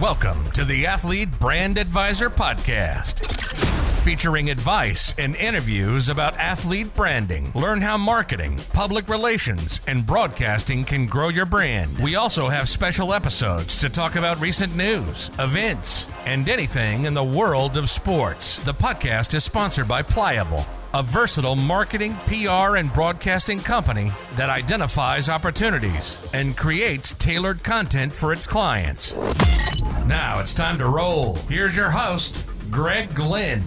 Welcome to the Athlete Brand Advisor Podcast, featuring advice and interviews about athlete branding. Learn how marketing, public relations, and broadcasting can grow your brand. We also have special episodes to talk about recent news, events, and anything in the world of sports. The podcast is sponsored by Pliable, a versatile marketing, PR, and broadcasting company that identifies opportunities and creates tailored content for its clients. Now it's time to roll. Here's your host, Greg Glenn.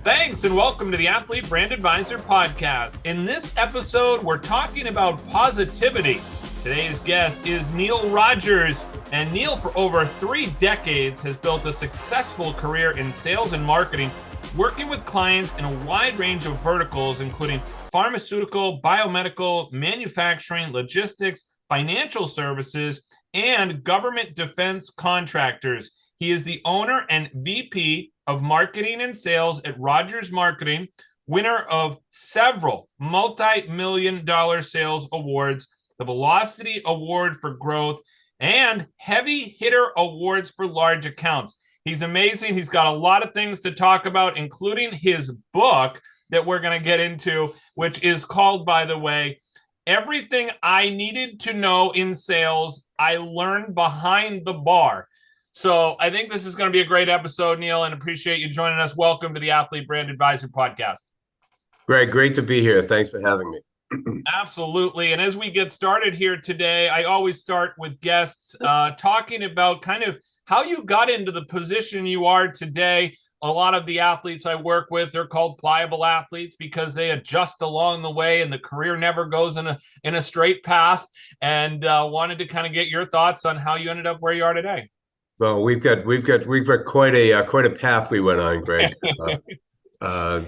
Thanks, and welcome to the Athlete Brand Advisor Podcast. In this episode, we're talking about positivity. Today's guest is Neil Rogers, and Neil, for over 3 decades, has built a successful career in sales and marketing, working with clients in a wide range of verticals, including pharmaceutical, biomedical, manufacturing, logistics, financial services, and government defense contractors. He is the owner and VP of marketing and sales at Rogers Marketing, winner of several multi-million-dollar sales awards, the Velocity Award for Growth, and Heavy Hitter Awards for large accounts. He's amazing. He's got a lot of things to talk about, including his book that we're going to get into, which is called, by the way, Everything I Needed to Know in Sales, I Learned Behind the Bar. So I think this is going to be a great episode, Neil, and appreciate you joining us. Welcome to the Athlete Brand Advisor Podcast. Greg, great to be here. Thanks for having me. Absolutely. And as we get started here today, I always start with guests talking about kind of how you got into the position you are today. A lot of the athletes I work with, they're called pliable athletes because they adjust along the way and the career never goes in a straight path. And wanted to kind of get your thoughts on how you ended up where you are today. Well, we've got quite a path we went on, Greg.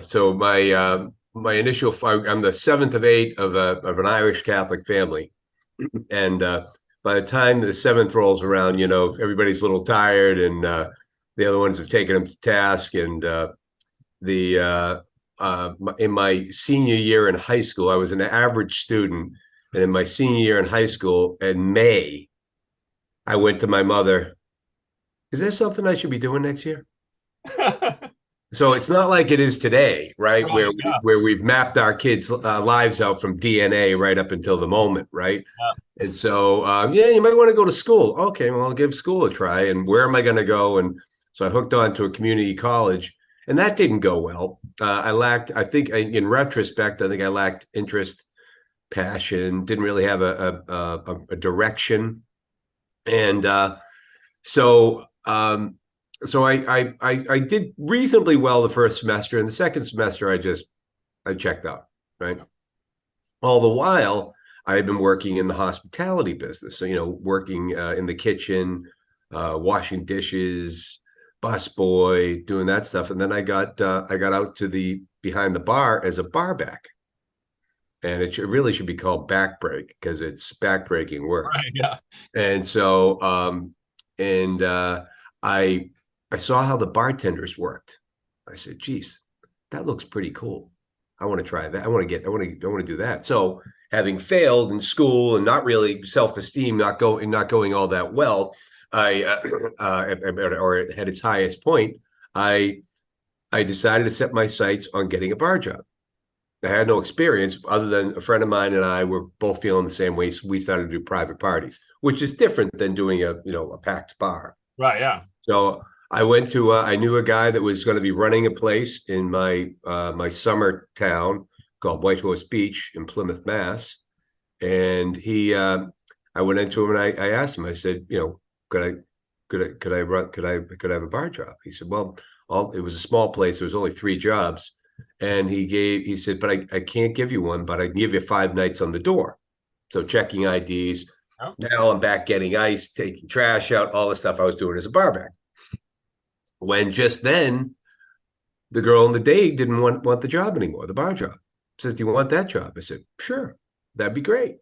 So my initial, I'm the 7th of 8 of an Irish Catholic family, and by the time the 7th rolls around, everybody's a little tired, and the other ones have taken them to task. And in my senior year in high school, I was an average student, and in my senior year in high school, in May, I went to my mother. Is there something I should be doing next year? So it's not like it is today, right? Where we've mapped our kids' lives out from DNA right up until the moment, right? Yeah. And so, you might want to go to school. Okay, well, I'll give school a try. And where am I going to go? And so I hooked on to a community college, and that didn't go well. In retrospect, I think I lacked interest, passion, didn't really have a direction. And so I did reasonably well the first semester, and the second semester I checked out, right? All the while I had been working in the hospitality business, so working in the kitchen, washing dishes, busboy, doing that stuff, and then I got out to the behind the bar as a bar back, and it really should be called back break because it's back-breaking work, right? Yeah. And so I saw how the bartenders worked. I said, geez, that looks pretty cool. I want to try that. I want to do that. So having failed in school and not really self-esteem, not going all that well, or at its highest point, I decided to set my sights on getting a bar job. I had no experience other than a friend of mine and I were both feeling the same way. So we started to do private parties, which is different than doing a packed bar. Right. Yeah. So I went to, I knew a guy that was going to be running a place in my summer town called White Horse Beach in Plymouth, Mass. And I went into him and I asked him, I said, could I have a bar job? He said, well, it was a small place. There was only 3 jobs. And he said, but I can't give you one, but I can give you 5 nights on the door. So checking IDs. Oh. Now I'm back getting ice, taking trash out, all the stuff I was doing as a bar back. When just then, the girl on the day didn't want the job anymore, the bar job. Says, do you want that job? I said, sure, that'd be great.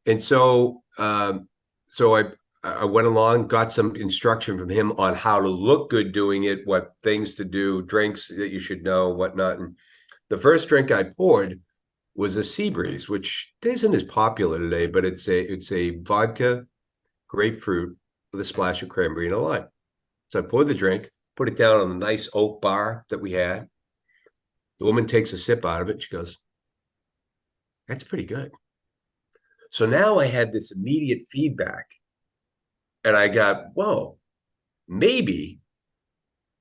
And so I went along, got some instruction from him on how to look good doing it, what things to do, drinks that you should know, whatnot. And the first drink I poured was a Seabreeze, which isn't as popular today, but it's a vodka, grapefruit, with a splash of cranberry and a lime. So I poured the drink, put it down on a nice oak bar that we had. The woman takes a sip out of it. She goes, "That's pretty good." So now I had this immediate feedback, and I got, whoa, maybe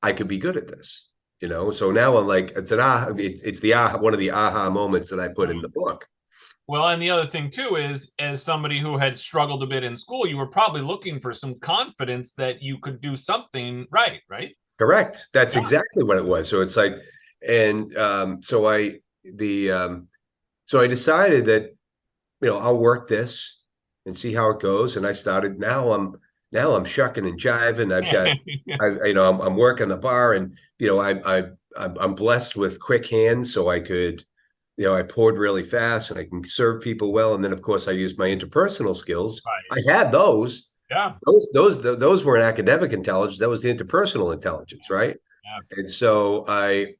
I could be good at this, So now I'm like, it's the one of the aha moments that I put in the book. Well, and the other thing too is, as somebody who had struggled a bit in school, you were probably looking for some confidence that you could do something right? Correct. That's exactly what it was. So it's like, and so I decided that I'll work this and see how it goes. And I started. Now I'm shucking and jiving. I've got, I'm working the bar, and I'm blessed with quick hands, so I could, I poured really fast, and I can serve people well. And then of course I used my interpersonal skills. Right. I had those. Yeah. Those weren't academic intelligence. That was the interpersonal intelligence, right? Yes. And so I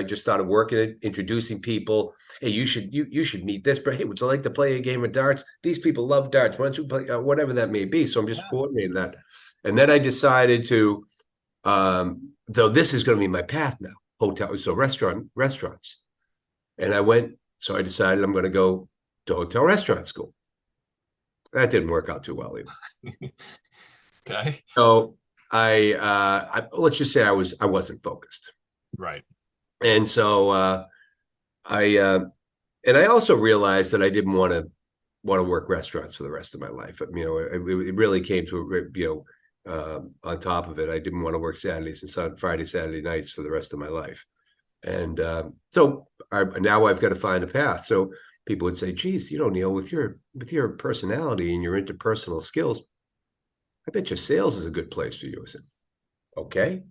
just started working it, introducing people. Hey, you should meet this. But hey, would you like to play a game of darts? These people love darts. Why don't you play whatever that may be? So I'm just coordinating that. And then I decided to, though this is going to be my path now, restaurants. And I decided I'm going to go to hotel restaurant school. That didn't work out too well either. Okay. So I let's just say I wasn't focused. Right. And so I also realized that I didn't want to work restaurants for the rest of my life. It really came to on top of it, I didn't want to work Saturdays and Friday, Saturday nights for the rest of my life. And so now I've got to find a path. So people would say, "Geez, Neil, with your personality and your interpersonal skills, I bet your sales is a good place for you." I said, "Okay."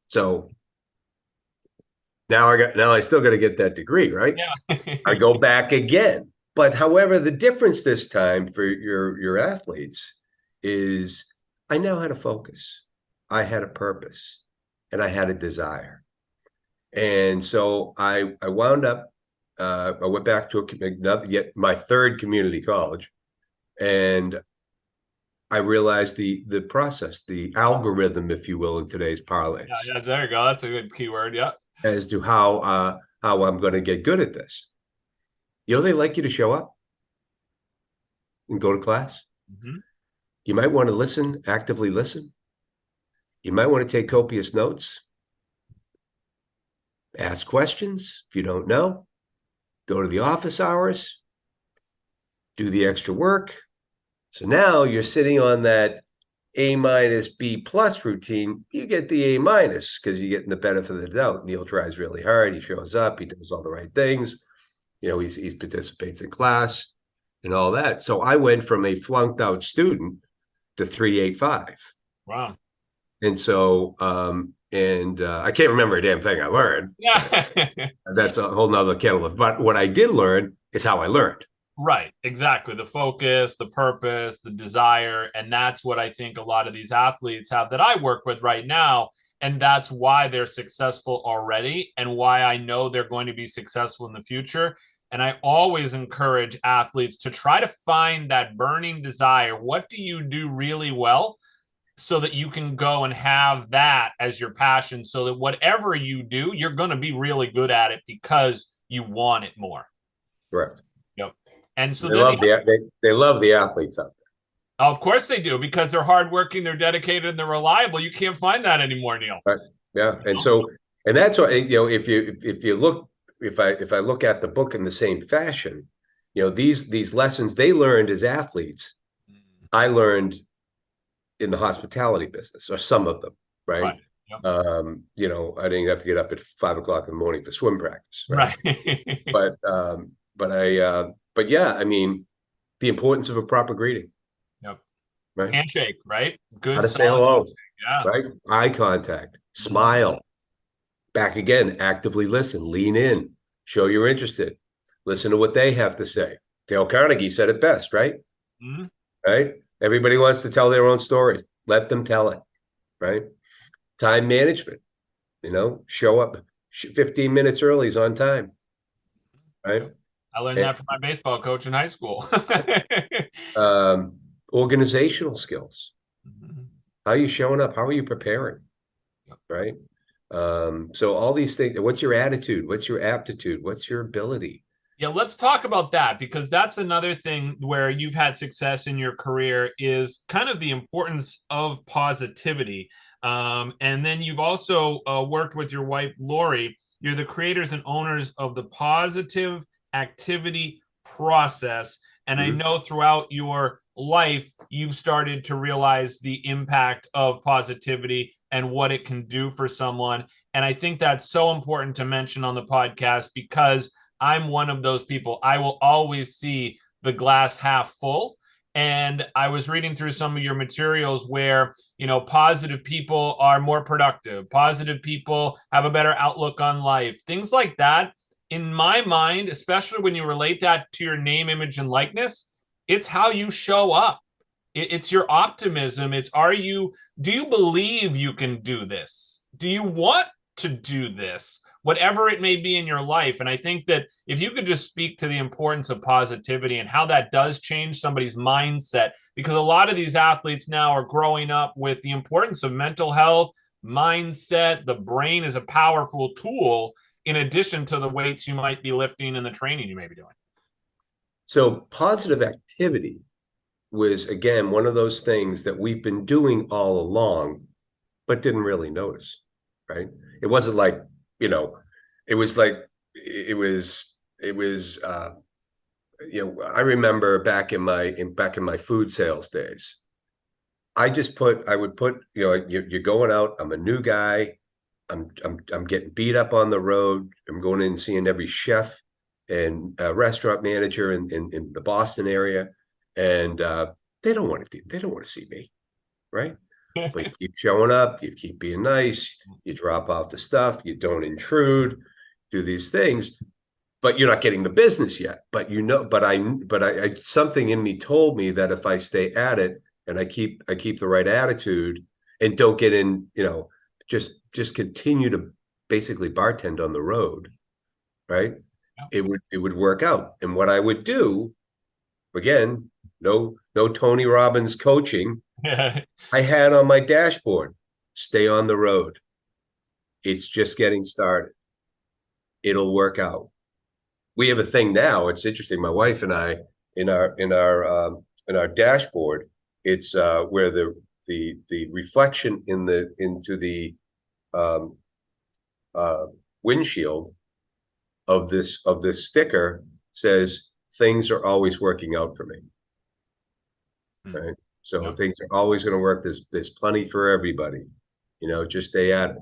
So now I still got to get that degree, right? Yeah. I go back again. But however, the difference this time for your athletes is I now had a focus, I had a purpose, and I had a desire. And so I wound up, I went back to my third community college, and I realized the process, the algorithm, if you will, in today's parlance. Yeah, there you go. That's a good keyword. Yeah. As to how I'm going to get good at this. They like you to show up and go to class. Mm-hmm. You might want to actively listen. You might want to take copious notes. Ask questions if you don't know. Go to the office hours. Do the extra work. So now you're sitting on that A-, B+ routine. You get the A- because you're getting the benefit of the doubt. Neil tries really hard. He shows up. He does all the right things. He participates in class and all that. So I went from a flunked out student to 3.85. Wow. And so, I can't remember a damn thing I learned. Yeah. That's a whole nother kettle of, but what I did learn is how I learned. Right. Exactly. The focus, the purpose, the desire. And that's what I think a lot of these athletes have that I work with right now. And that's why they're successful already and why I know they're going to be successful in the future. And I always encourage athletes to try to find that burning desire. What do you do really well so that you can go and have that as your passion so that whatever you do, you're going to be really good at it because you want it more. Correct. Yep. And so they love the athletes out there. Of course they do, because they're hardworking, they're dedicated, and they're reliable. You can't find that anymore, Neil. Right. Yeah. And so, and that's why, if I look at the book in the same fashion, these lessons they learned as athletes, I learned in the hospitality business, or some of them, right? Yep. I didn't have to get up at 5 o'clock in the morning for swim practice, right? But yeah, I mean, the importance of a proper greeting. Yep. Right. Handshake, right? Good. How to say hello. Yeah. Right. Eye contact. Smile. Back again. Actively listen. Lean in. Show you're interested. Listen to what they have to say. Dale Carnegie said it best, right? Mm-hmm. Right. Everybody wants to tell their own story. Let them tell it. Right. Time management. Show up 15 minutes early is on time. Right. I learned that from my baseball coach in high school. organizational skills. Mhm. How are you showing up? How are you preparing? Yep. Right. So all these things, what's your attitude? What's your aptitude? What's your ability? Yeah, let's talk about that, because that's another thing where you've had success in your career, is kind of the importance of positivity. And then you've also worked with your wife, Lori. You're the creators and owners of the Positive Activity Process. And I know throughout your life, you've started to realize the impact of positivity and what it can do for someone. And I think that's so important to mention on the podcast, because I'm one of those people. I will always see the glass half full. And I was reading through some of your materials where, positive people are more productive. Positive people have a better outlook on life. Things like that. In my mind, especially when you relate that to your name, image, and likeness, it's how you show up. It's your optimism. Do you believe you can do this? Do you want to do this? Whatever it may be in your life. And I think that if you could just speak to the importance of positivity and how that does change somebody's mindset, because a lot of these athletes now are growing up with the importance of mental health, mindset. The brain is a powerful tool in addition to the weights you might be lifting and the training you may be doing. So positive activity was, again, one of those things that we've been doing all along, but didn't really notice, right? It wasn't like, it was like, I remember back in my food sales days, I would put, you're going out, I'm a new guy, I'm getting beat up on the road, I'm going in and seeing every chef and restaurant manager in the Boston area, and they don't want to see me, right? But you keep showing up, you keep being nice, you drop off the stuff, you don't intrude, do these things, but you're not getting the business yet. But I something in me told me that if I stay at it and I keep the right attitude and don't get in, just continue to basically bartend on the road, right? It would work out. And what I would do, again, no Tony Robbins coaching. I had on my dashboard, stay on the road. It's just getting started. It'll work out. We have a thing now. It's interesting. My wife and I, in our dashboard, it's where the reflection into the windshield of this sticker says, things are always working out for me. Right. So things are always going to work. There's plenty for everybody, just stay at it.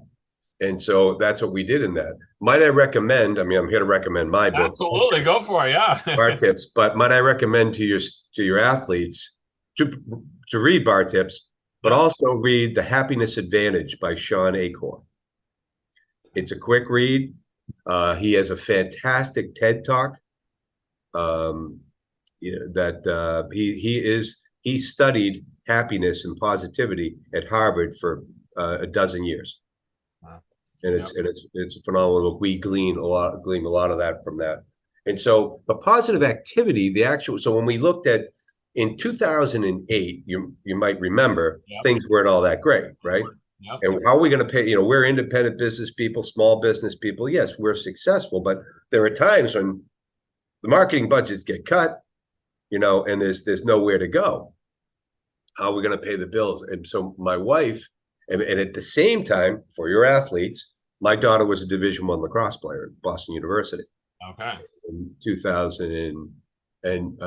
And so that's what we did in that. Might I recommend, I'm here to recommend my book. Absolutely. Go for it. Yeah. Bar Tips. But might I recommend to your athletes to read Bar Tips, but also read The Happiness Advantage by Sean Acorn. It's a quick read. He has a fantastic TED Talk. He studied happiness and positivity at Harvard for a dozen years. Wow. And it's a phenomenal book. We glean a lot of that from that. And so the positive activity, so when we looked at in 2008, you might remember, things weren't all that great, right? Yep. And how are we going to pay? We're independent business people, small business people. Yes, we're successful, but there are times when the marketing budgets get cut, and there's nowhere to go. How are we going to pay the bills? And so my wife, and at the same time, for your athletes, my daughter was a Division I lacrosse player at Boston University. Okay. In 2000 and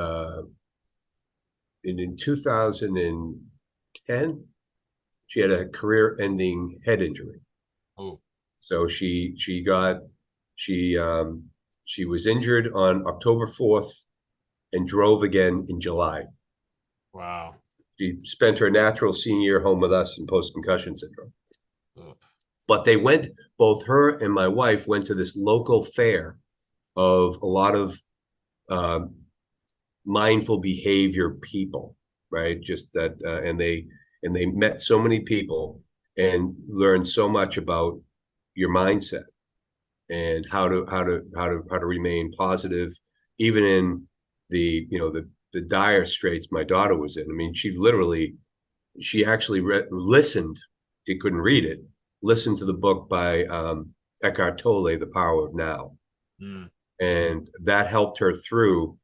in 2010, she had a career-ending head injury. Oh. So she was injured on October 4th and drove again in July. Wow. She spent her natural senior year home with us in post-concussion syndrome. Ugh. But both her and my wife went to this local fair of a lot of mindful behavior people, right? Just that, and they met so many people and learned so much about your mindset and how to remain positive, even in the dire straits my daughter was in. I mean, she actually listened. She couldn't read it. Listened to the book by Eckhart Tolle, The Power of Now, and that helped her through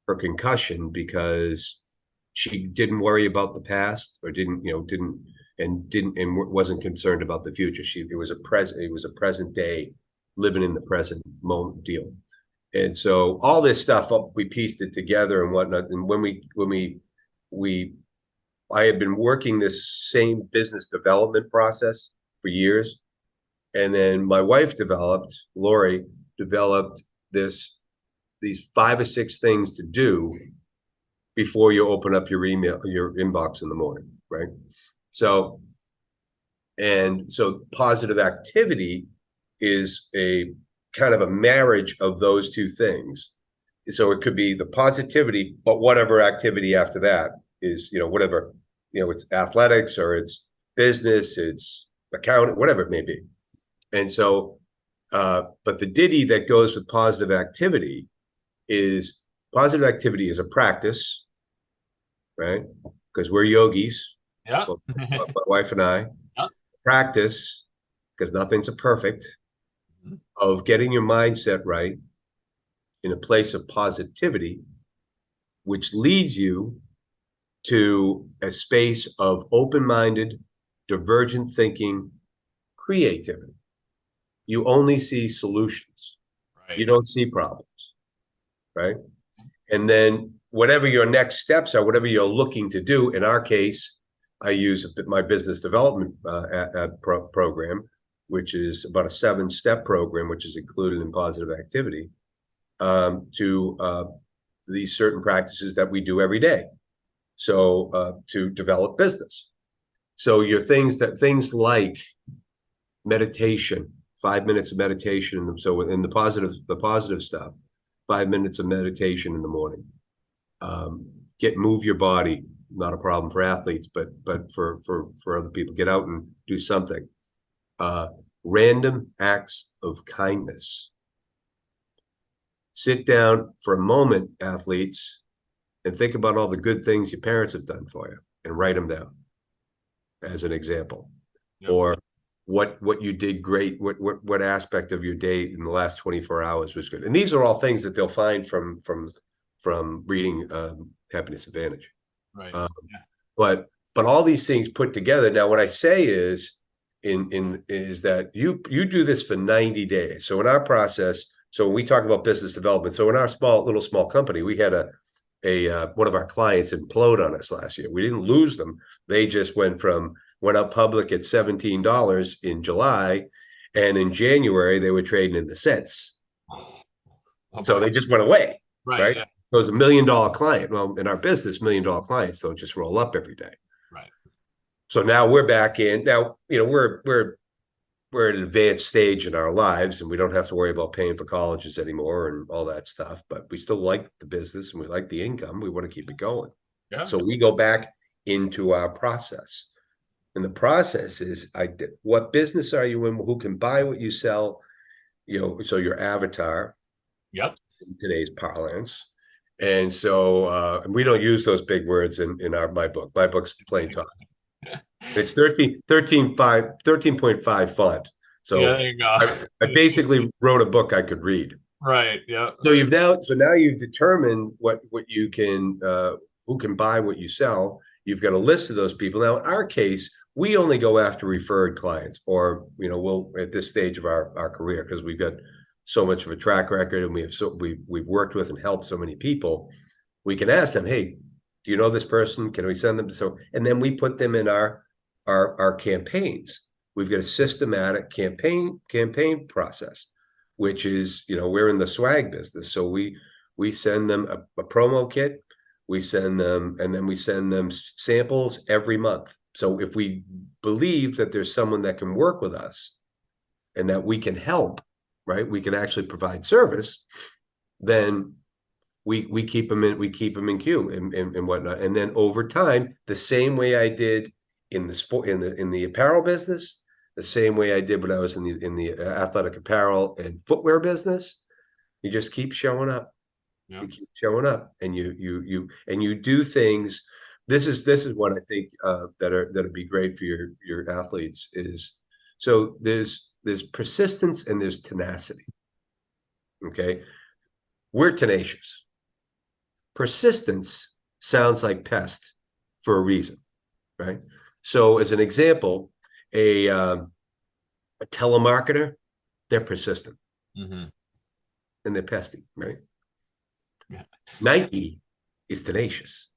her concussion because she didn't worry about the past, or didn't wasn't concerned about the future. It was a present day, living in the present moment deal. And so all this stuff, we pieced it together and whatnot. And I had been working this same business development process for years. And then my wife Lori developed these 5 or 6 things to do before you open up your inbox in the morning, right? So positive activity is a kind of a marriage of those 2 things. So it could be the positivity, but whatever activity after that is, whatever, it's athletics or it's business, it's accounting, whatever it may be. And so, but the ditty that goes with positive activity is a practice, right? Because we're yogis. Yeah. My wife and I. Yeah. Practice, because nothing's a perfect, of getting your mindset right in a place of positivity, which leads you to a space of open-minded, divergent thinking, creativity. You only see solutions. Right. You don't see problems, right? And then whatever your next steps are, whatever you're looking to do, in our case, I use my business development program, which is about a 7-step program, which is included in positive activity, to these certain practices that we do every day. So to develop business. So things like meditation, 5 minutes of meditation. So in the positive stuff, 5 minutes of meditation in the morning. Move your body. Not a problem for athletes, but for other people, get out and do something. Random acts of kindness. Sit down for a moment, athletes, and think about all the good things your parents have done for you, and write them down as an example. Yep. Or what you did great, what aspect of your day in the last 24 hours was good. And these are all things that they'll find from reading Happiness Advantage. Right. But all these things put together. Now, what I say is that you do this for 90 days. So in our process, so when we talk about business development, so in our small company, we had one of our clients implode on us last year. We didn't lose them. They just went out public at $17 in July, and in January they were trading in the cents. Okay. So they just went away. Right? Yeah. It was $1 million client. Well, in our business, $1 million clients don't just roll up every day. Right. So now we're back in. Now, we're at an advanced stage in our lives, and we don't have to worry about paying for colleges anymore and all that stuff. But we still like the business and we like the income. We want to keep it going. Yeah. So we go back into our process. And the process is, what business are you in? Who can buy what you sell? So your avatar. Yep. In today's parlance. And so we don't use those big words in my book. My book's plain talk. It's 13.5 font. So yeah, there you go. I basically wrote a book I could read. Right. Yeah. So now you've determined what you can, who can buy what you sell. You've got a list of those people. Now, in our case, we only go after referred clients, or we'll at this stage of our career, because we've got so much of a track record, and we've worked with and helped so many people. We can ask them, hey, do you know this person? Can we send them? And then we put them in our campaigns. We've got a systematic campaign process, which is, we're in the swag business. So we send them a promo kit, we send them samples every month. So if we believe that there's someone that can work with us and that we can help, right, we can actually provide service, then we keep them in queue and whatnot. And then over time, the same way I did in the apparel business, the same way I did when I was in the athletic apparel and footwear business, you just keep showing up. Yeah. You keep showing up, and you do things. This is what I think that'll be great for your athletes is, so there's persistence and there's tenacity. Okay, we're tenacious. Persistence sounds like pest for a reason, right? So as an example, a telemarketer, they're persistent and they're pesty, right? Yeah. Nike is tenacious,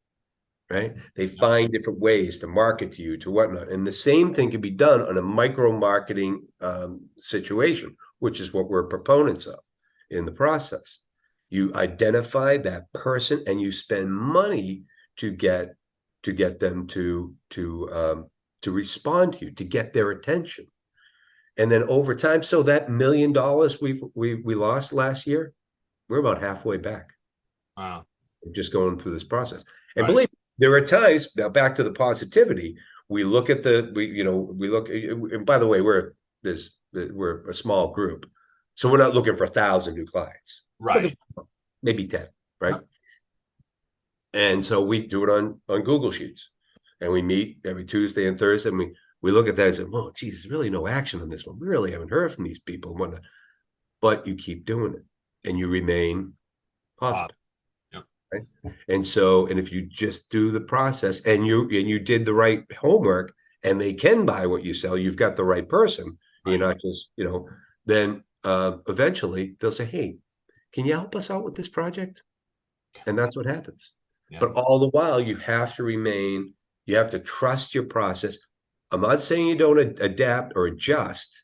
right? They find different ways to market to you, to whatnot. And the same thing can be done on a micro marketing situation, which is what we're proponents of in the process. You identify that person and you spend money to get them to respond to you, to get their attention. And then over time, so that $1 million we lost last year, we're about halfway back. Wow. Just going through this process. And Right. believe me, there are times, now back to the positivity, we look at and by the way, we're a small group. So we're not looking for 1,000 new clients. Right. Maybe 10, right? And so we do it on Google Sheets. And we meet every Tuesday and Thursday, and we look at that and say, well, geez, there's really no action on this one. We really haven't heard from these people and whatnot. But you keep doing it and you remain positive. Right? And if you just do the process and you did the right homework and they can buy what you sell, you've got the right person. Right. You're not just, then eventually they'll say, hey, can you help us out with this project? And that's what happens. Yeah. But all the while you have to trust your process. I'm not saying you don't adapt or adjust,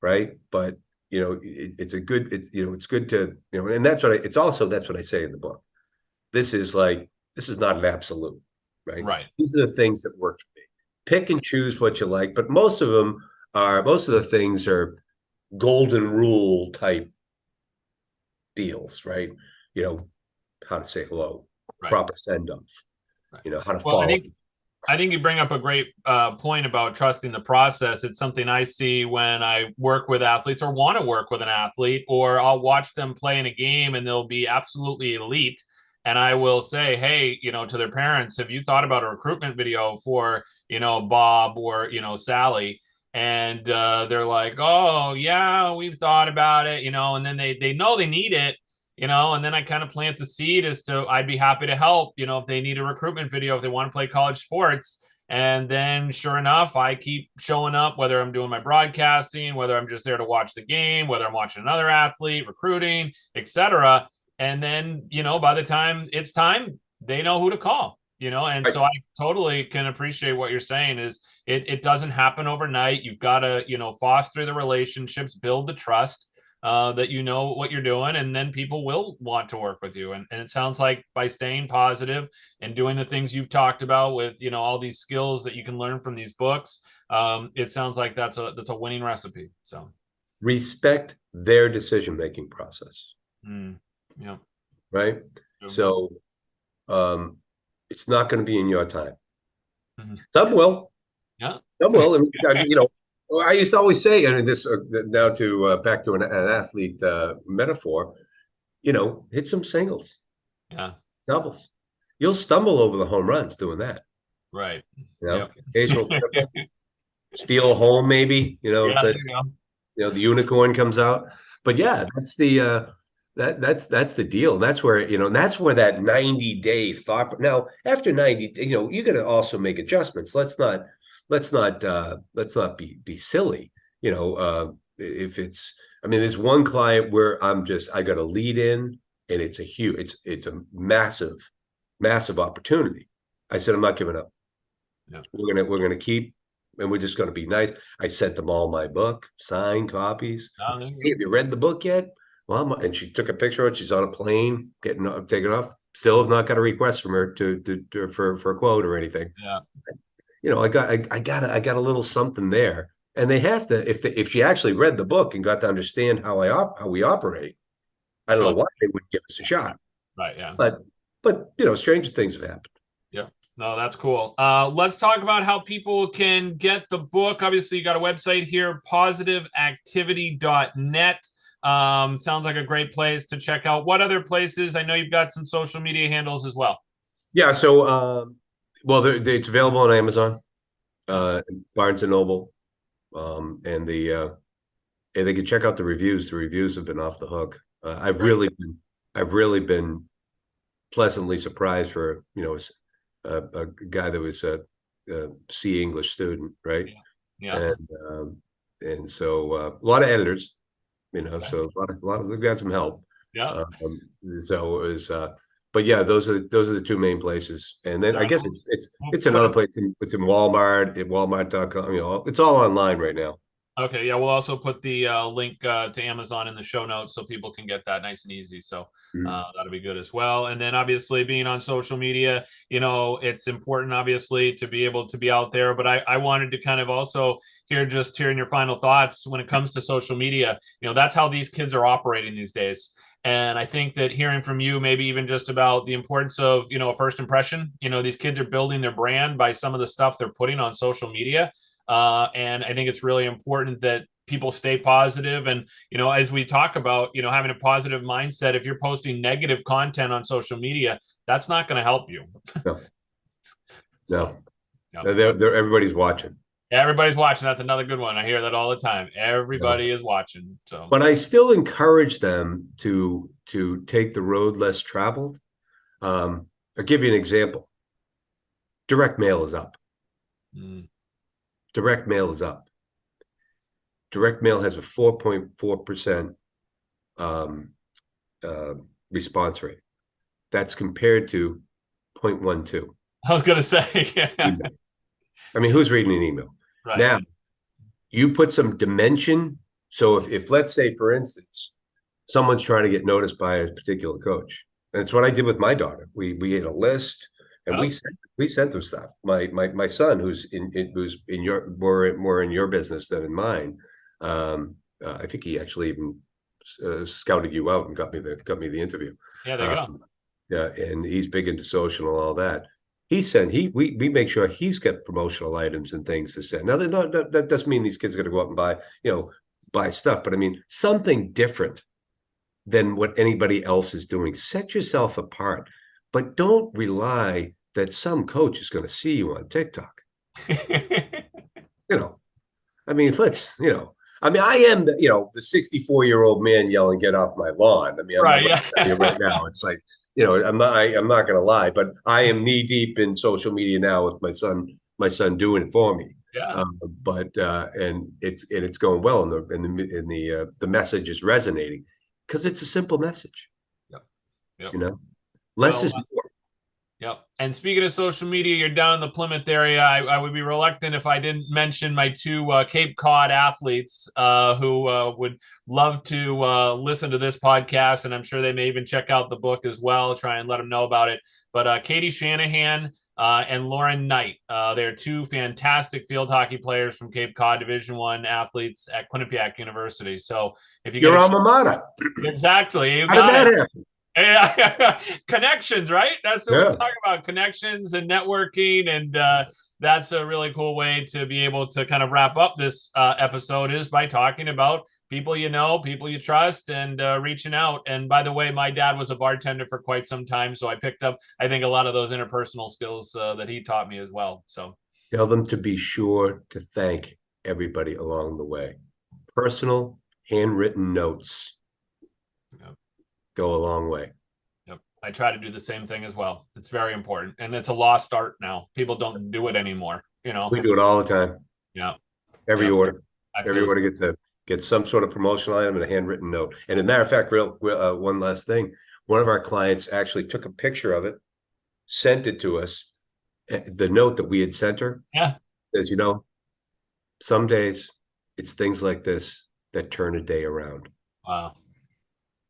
right? But it's good to, and that's what I say in the book. This is not an absolute, right? Right. These are the things that work for me. Pick and choose what you like, but most of the things are golden rule type deals, right? How to say hello, right. Proper send off, right. How to follow. I think you bring up a great point about trusting the process. It's something I see when I work with athletes or want to work with an athlete, or I'll watch them play in a game and they'll be absolutely elite. And I will say, hey, to their parents, have you thought about a recruitment video for, Bob or, Sally? And they're like, oh, yeah, we've thought about it, and then they know they need it, and then I kind of plant the seed as to I'd be happy to help, if they need a recruitment video, if they want to play college sports. And then sure enough, I keep showing up, whether I'm doing my broadcasting, whether I'm just there to watch the game, whether I'm watching another athlete, recruiting, etc. And then, by the time it's time, they know who to call, and so I totally can appreciate what you're saying is it doesn't happen overnight. You've got to, foster the relationships, build the trust that you know what you're doing, and then people will want to work with you. And it sounds like by staying positive and doing the things you've talked about with, all these skills that you can learn from these books, it sounds like that's a winning recipe. So respect their decision-making process. Yeah. Right. Mm-hmm. So it's not going to be in your time. Mm-hmm. Some will. Yeah. Some will. I used to always say, and this now to back to an athlete metaphor, hit some singles. Yeah. Doubles. You'll stumble over the home runs doing that. Right. Occasional steal a home, maybe, the unicorn comes out. But yeah, that's the that's the deal. That's where, that's where that 90-day thought. Now, after 90, you're going to also make adjustments. Let's not be silly. If it's, there's one client where I got a lead in and it's a massive opportunity. I said, I'm not giving up. Yeah. We're going to keep, and we're just going to be nice. I sent them all my book, signed copies. Hey, have you read the book yet? Well, and she took a picture of it. She's on a plane, taking off. Still have not got a request from her for a quote or anything. Yeah. I got a little something there, and they have to. If she actually read the book and got to understand how we operate, I don't know why they wouldn't give us a shot. Right. Yeah. But stranger things have happened. Yeah. No, that's cool. Let's talk about how people can get the book. Obviously, you got a website here, positiveactivity.net. Sounds like a great place to check out. What other places? I know you've got some social media handles as well. Yeah. So, well, it's available on Amazon, Barnes and Noble, and and they can check out the reviews. The reviews have been off the hook. I've really been pleasantly surprised for a guy that was a C English student, right? Yeah. And so a lot of editors, so a lot of they've got some help. Yeah. So it was, but yeah, those are the two main places, and then I guess it's another place. It's in Walmart at Walmart.com. It's all online right now. Okay, yeah, we'll also put the link to Amazon in the show notes so people can get that nice and easy. So that'll be good as well. And then obviously being on social media, it's important obviously to be able to be out there. But I wanted to kind of also hearing your final thoughts when it comes to social media. That's how these kids are operating these days. And I think that hearing from you, maybe even just about the importance of, a first impression, these kids are building their brand by some of the stuff they're putting on social media. And I think it's really important that people stay positive. And, as we talk about, having a positive mindset, if you're posting negative content on social media, that's not going to help you. No. So, they're everybody's watching. Everybody's watching. That's another good one. I hear that all the time. Everybody is watching. So, but I still encourage them to take the road less traveled. I'll give you an example. Direct mail is up. Direct mail is up. Direct mail has a 4.4% response rate. That's compared to 0.12. I was going to say, yeah. I mean, who's reading an email? Right. Now, you put some dimension. So if let's say, for instance, someone's trying to get noticed by a particular coach, and it's what I did with my daughter. We had a list. And we sent them stuff. My son, who's in your more in your business than in mine, I think he actually even scouted you out and got me the interview. Yeah, there you go. Yeah, and he's big into social and all that. We make sure he's got promotional items and things to send. Now that doesn't mean these kids are going to go out and buy stuff, but I mean something different than what anybody else is doing. Set yourself apart. But don't rely that some coach is going to see you on TikTok. I mean, I am the 64-year-old man yelling, "Get off my lawn." I mean, right now, it's like, I'm not going to lie, but I am knee deep in social media now with my son doing it for me. Yeah. And it's going well, and the message is resonating because it's a simple message. Yep. Less is more. Yep. And speaking of social media, you're down in the Plymouth area. I would be reluctant if I didn't mention my two Cape Cod athletes who would love to listen to this podcast. And I'm sure they may even check out the book as well, try and let them know about it. But Katie Shanahan and Lauren Knight, they're two fantastic field hockey players from Cape Cod, Division I athletes at Quinnipiac University. So if you your alma mater. Exactly. You How did that happen? Yeah. Connections, right? That's what we're talking about, connections and networking. And that's a really cool way to be able to kind of wrap up this episode, is by talking about people people you trust, and reaching out. And by the way, my dad was a bartender for quite some time, so I picked up, I think, a lot of those interpersonal skills that he taught me as well. So tell them to be sure to thank everybody along the way. Personal handwritten notes go a long way. Yep. I try to do the same thing as well. It's very important. And it's a lost art now. People don't do it anymore. We do it all the time. Yeah. Every order gets some sort of promotional item and a handwritten note. And as a matter of fact, one last thing. One of our clients actually took a picture of it, sent it to us. The note that we had sent her says, some days it's things like this that turn a day around. Wow.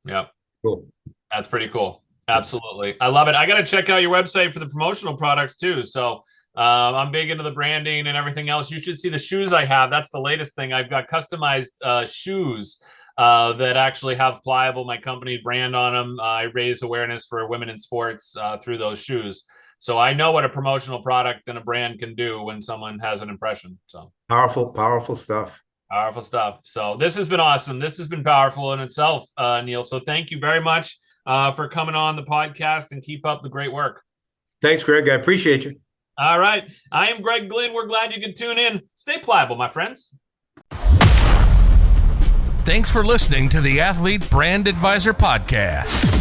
Yep. Cool. That's pretty cool. Absolutely. I love it. I got to check out your website for the promotional products too. So I'm big into the branding and everything else. You should see the shoes I have. That's the latest thing. I've got customized shoes that actually have Pliable, my company brand on them. I raise awareness for women in sports through those shoes. So I know what a promotional product and a brand can do when someone has an impression. So powerful stuff. Powerful stuff. So this has been awesome. This has been powerful in itself, Neil. So thank you very much for coming on the podcast, and keep up the great work. Thanks, Greg. I appreciate you. All right. I am Greg Glynn. We're glad you could tune in. Stay pliable, my friends. Thanks for listening to the Athlete Brand Advisor Podcast.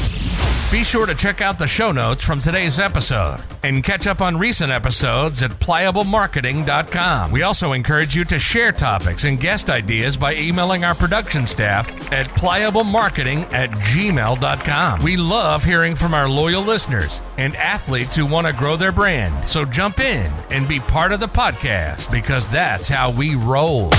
Be sure to check out the show notes from today's episode and catch up on recent episodes at pliablemarketing.com. We also encourage you to share topics and guest ideas by emailing our production staff at pliablemarketing@gmail.com. We love hearing from our loyal listeners and athletes who want to grow their brand. So jump in and be part of the podcast, because that's how we roll.